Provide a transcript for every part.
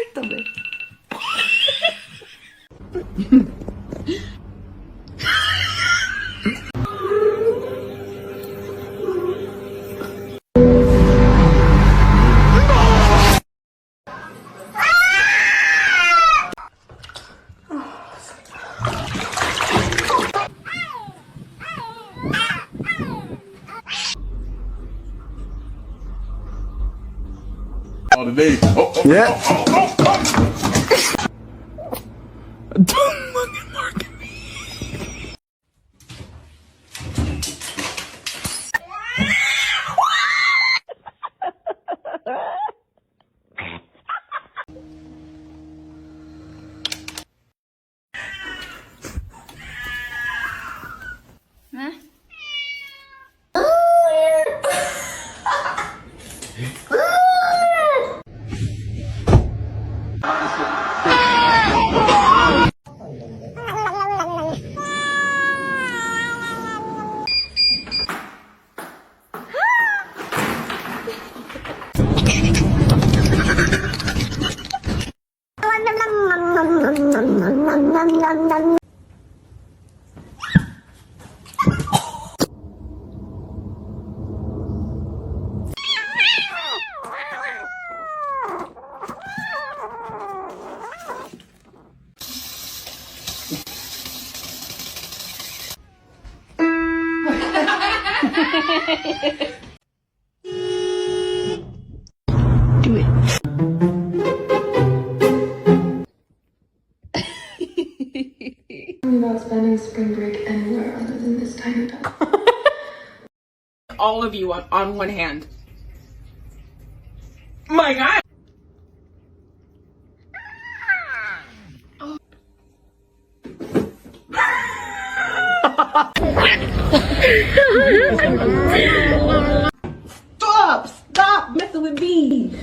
했다 왜? Today. Yeah. Don't fucking look at me. Do it. About spending spring break anywhere other than this tiny town. All of you on one hand. My God. Stop messing with me.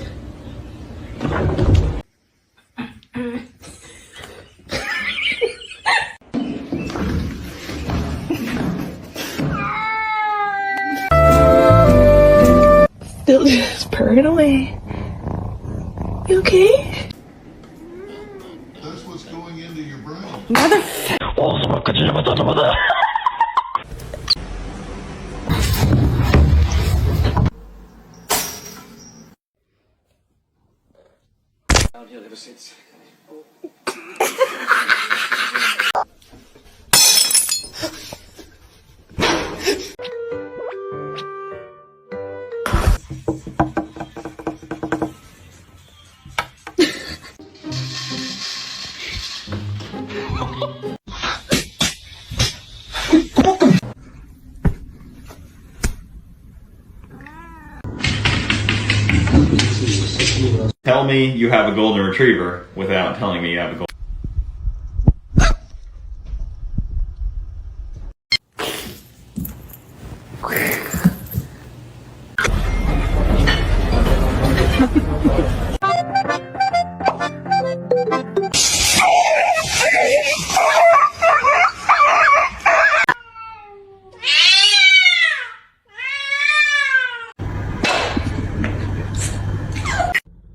Still just purring away. You okay? That's what's going into your brain. Motherfucker. Downhill ever since. Tell me you have a golden retriever without telling me you have a golden.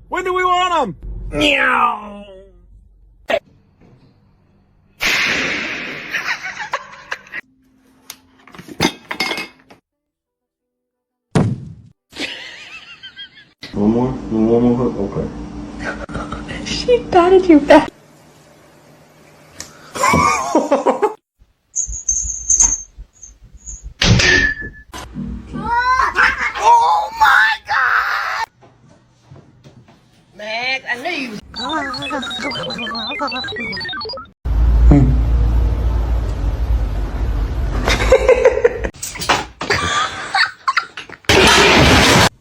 When do we want them? Meow. One more hook, okay. She patted you back. Oh my God! Max, I knew you.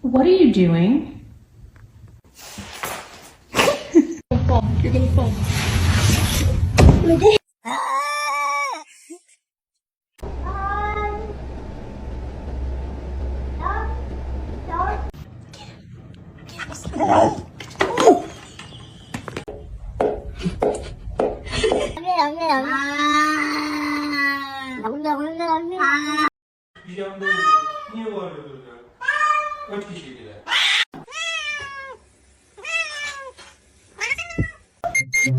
What are you doing? You're gonna fall. 이 정도는 이어가려고 어떻게 시키래? To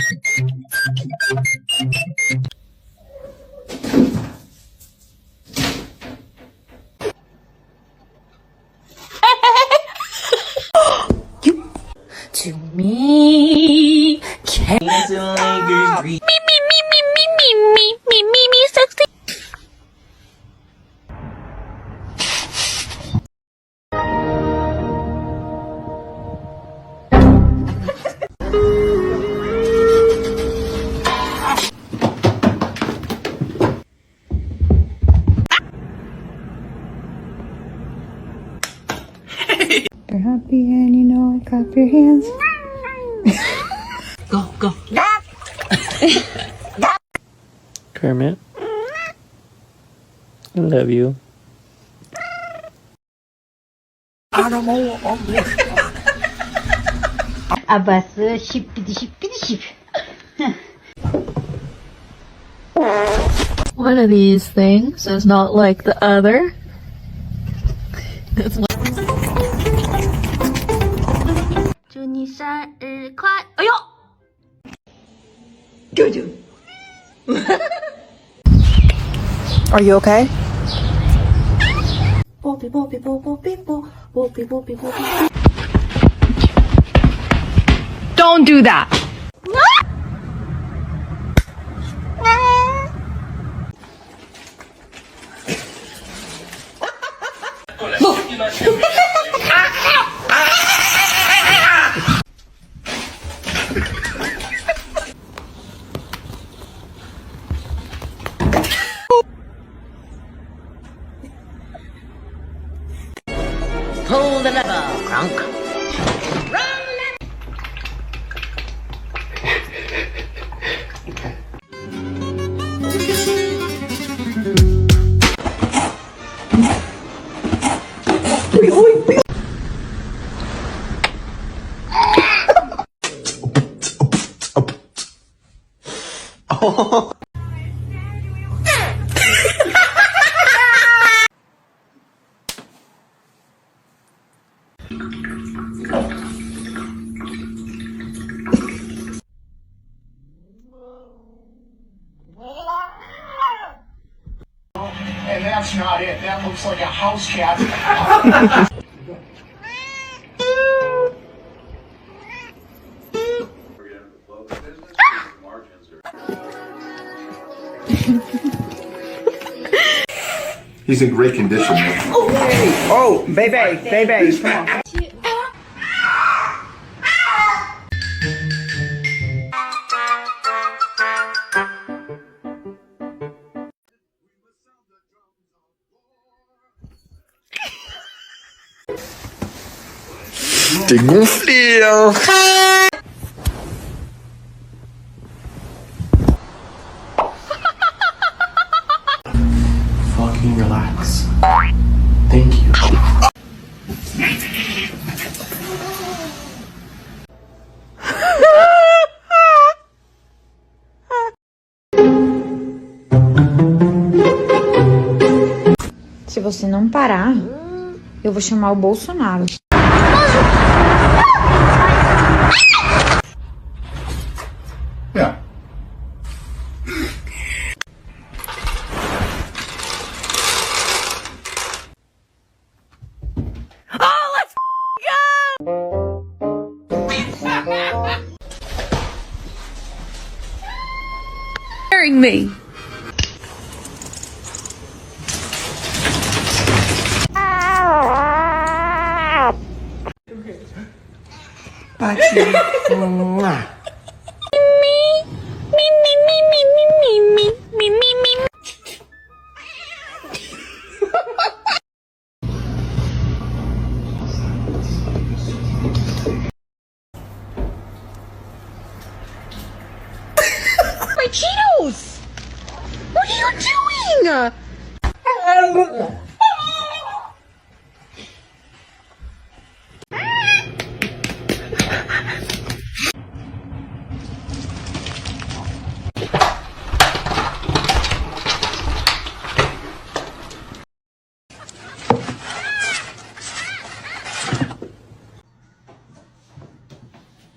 me, can me, sexy. You're happy and you know it, clap your hands. Go. Kermit. I love you. Abası şippidi şip. One of these things is not like the other. That's one. 祝你生日快！哎呦！舅舅。Are you okay? Don't do that. Pull the lever, Kronk. And that's not it. That looks like a house cat. He's in great condition. Oh, baby, come on. T'es gonflé, hein. Fucking relax. Thank you. Se você não parar, eu vou chamar o Bolsonaro. Yeah. Scaring me. My Cheetos! What are you doing?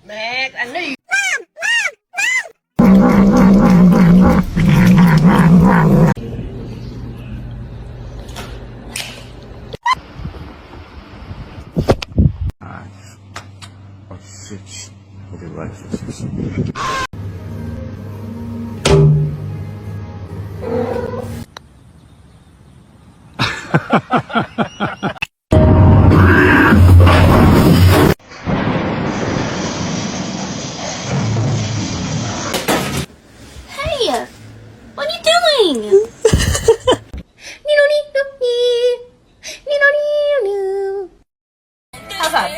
Max, I knew you. 6. I'll be right for 6. Hey! What are you doing? How's that?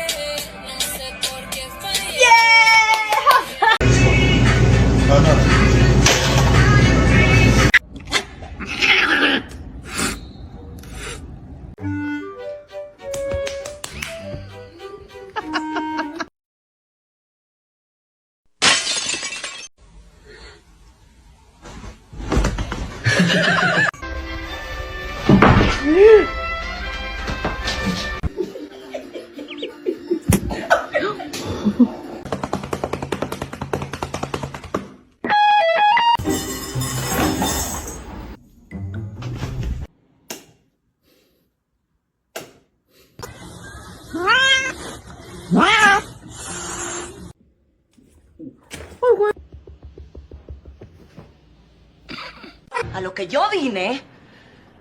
A lo que yo vine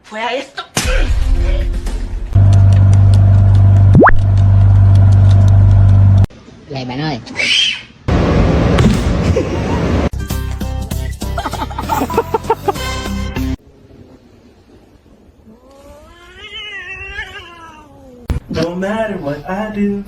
fue a esto. Lại bạn ơi. No matter what I do.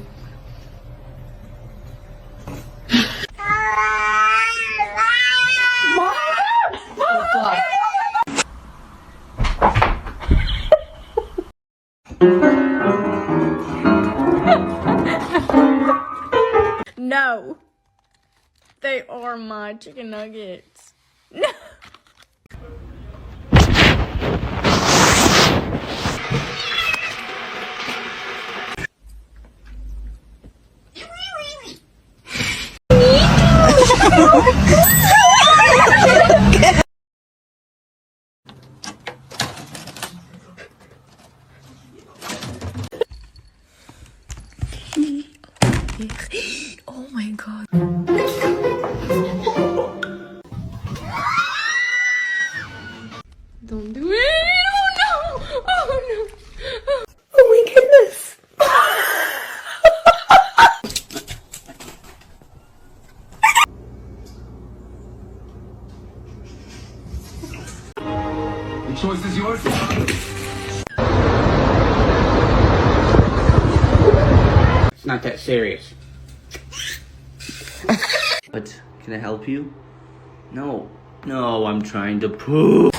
No. They are my chicken nuggets. No. Oh my god. Don't do it. Oh no. Oh no. Oh my goodness. The choice is yours. It's not that serious. What? Can I help you? No. No, I'm trying to poop.